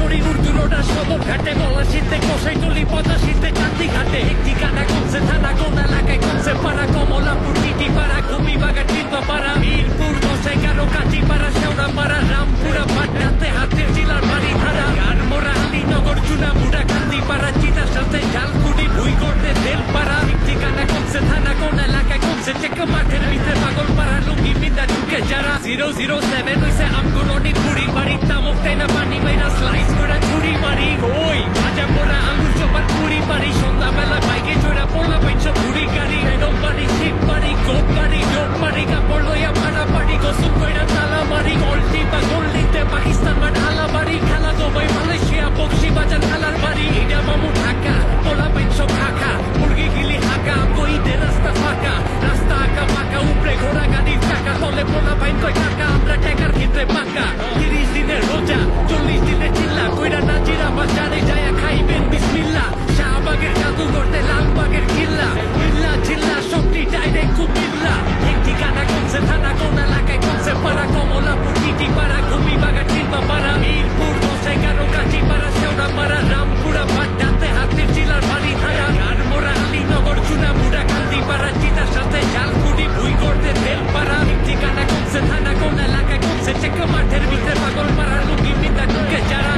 করি উর্দু রোডার সদর ঘাটে গলা শীতে কষাই তুলি পচা শীতে চাঁদি ঘাটে ঠিকানা কমছে থানা কোন এলাকায় কমছে পাড়া কমলাপুর টিটি পাড়া ঘুমি বাগা চিন্তা পাড়া মিরপুর 10-11 কাঁচি পাড়া শেওড়া পাড়া রামপুরা পাটনাতে হাতের জেলার বাড়ি ধারা গানমোড়া আলীনগর চুনা মুড়া কান্দি পাড়া চিতার সাথে ঝালকুড়ি ভুই করতে তেল পাড়া ঠিকানা কমছে থানা কোন এলাকায় কমছে চেক মাঠের ভিতরে পাগল পাড়া লুঙ্গি বিন্দা ঢুকে যারা 007 হইছে আমগুলোনি কুড়ি বাড়ি তামক তেনা পানি বাইরা স্লাইস করে ছুরি মারি ওই ভাজা পোড়া আলুর চোপার কুড়ি বাড়ি সন্ধ্যাবেলা বাইকে চড়া পোলা পাইছ ঘুরি গাড়ি এডম বাড়ি শিব বাড়ি গোপ বাড়ি ডোপ বাড়ি কাপড় লইয়া ভাড়া বাড়ি গোসল কইরা তালা মারি গোল্ডি বা গোল্ডিতে পাকিস্তান বা ঢালা বাড়ি খেলা দুবাই মালয়েশিয়া বক্সি বাজার খেলার বাড়ি ইডা মামু ঢাকা পোলা পাইছ খাখা মুরগি গিলি হাকা কইতে রাস্তা ফাঁকা রাস্তা আঁকা ফাঁকা উপরে ঘোড়া গাড়ির চাকা তলে পোলা পাইন কই টাকা আমরা টাকার ক্ষেত্রে পাকা 30 দিনের রোজা 40 দিনের চিল্লা কইরা নাজিরা বাজারে যায়া খাইবেন বিসমিল্লাহ শাহবাগের জাদু করতে লালবাগের কিল্লা ইল্লা চিল্লা শক্তি ডাইরেক্ট কুমিল্লা ঠিক ঠিকানা কমছে থানা কোন এলাকায় কমছে পাড়া কমলাপুর টিটি পাড়া ঘুমি বাগা চিল্পা পাড়া মিরপুর 10-11 কাঁচি পাড়া শেওড়া পাড়া রামপুরা পাটনাতে হাতের জেলার বাড়ি ধারা গানমোড়া আলীনগর চুনা মুড়া কান্দি পাড়া চিতার সাথে ঝালকুড়ি ভুই করতে তেল পাড়া ঠিক ঠিকানা কমছে থানা কোন এলাকায় কমছে চেক মাঠের ভিতরে পাগল পাড়া লুঙ্গি বিন্দা ঢুকে যারা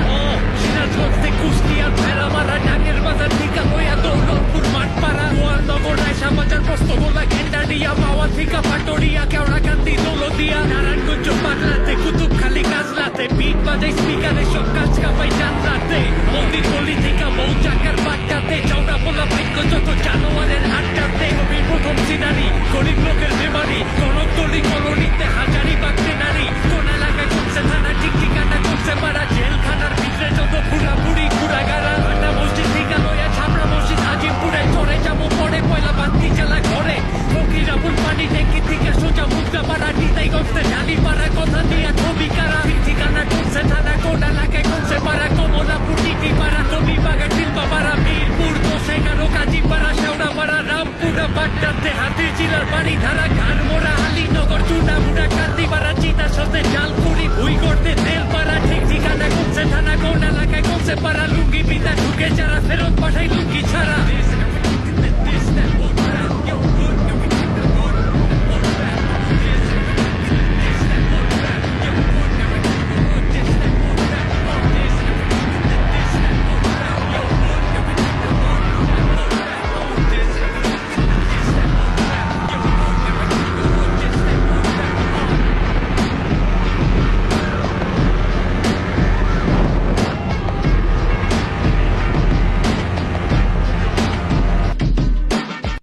সিরাজগঞ্জে কুষ্টিয়ার ভেড়া মারা ডাঙ্গের বাজার ঠিকা লইয়া দৌলতপুর মাঠ পাড়া গোয়ালনগর রায়সা বাজার পোস্তগোলা গেন্ডারিয়া মাওয়া থিকা পাটরিয়া কেওড়া কান্দি দৌলতিয়া নারায়ণগঞ্জ পাগলাতে কুতুবখালী কাজলাতে বিট বাজাই স্পিকারে সব কাজ কাপাই জানলাতে মন্দির গলি থেকে মৌচাকার বাট্টাতে চৌড়া পোলা ভাগ্য যত জানোয়ারের আড্ডাতে কবির প্রথম সিনারি গরিব লোকের বেমারি কনকতলি কলোনিতে হাজারি বাগতে নারী কোন এলাকায় কমছে থানা ঠিক ঠিকানা কমছে পাড়া জেলখানার ভিতরে যত পুরা পুরি ঘুরা গাড়া আন্না মসজিদ ঠিকা লইয়া ছামড়া মসজিদ আজিমপুরে চড়ে যাবো পরে পয়লা বাতি চালা ঘরে ফকির আবুল পানি ট্যাঙ্কি থেকে সোজা মুদ্রা পাড়া নিতাই গমতে ঢালি পাড়া কথা দিয়া ছবি কারা ঠিক ঠিকানা কমছে থানা কোন এলাকায় কমছে পাড়া কমলাপুর টিটি পাড়া নবী বাগা শিল্পা পাড়া মিরপুর 10-11 কাজী পাড়া শেওড়া পাড়া রামপুরা পাটনাতে হাতির চিলার বাড়ি ধারা গানমোড়া আলীনগর চুনা মুড়া কান্দি পাড়া চিতার সাথে জালকুড়ি ভুই করতে তেল পাড়া ঠিক ঠিকানা কমছে থানা কোন এলাকায় কমছে পাড়া লুঙ্গি বিন্দা ঢুকে যারা ফেরত পাঠাই লুঙ্গি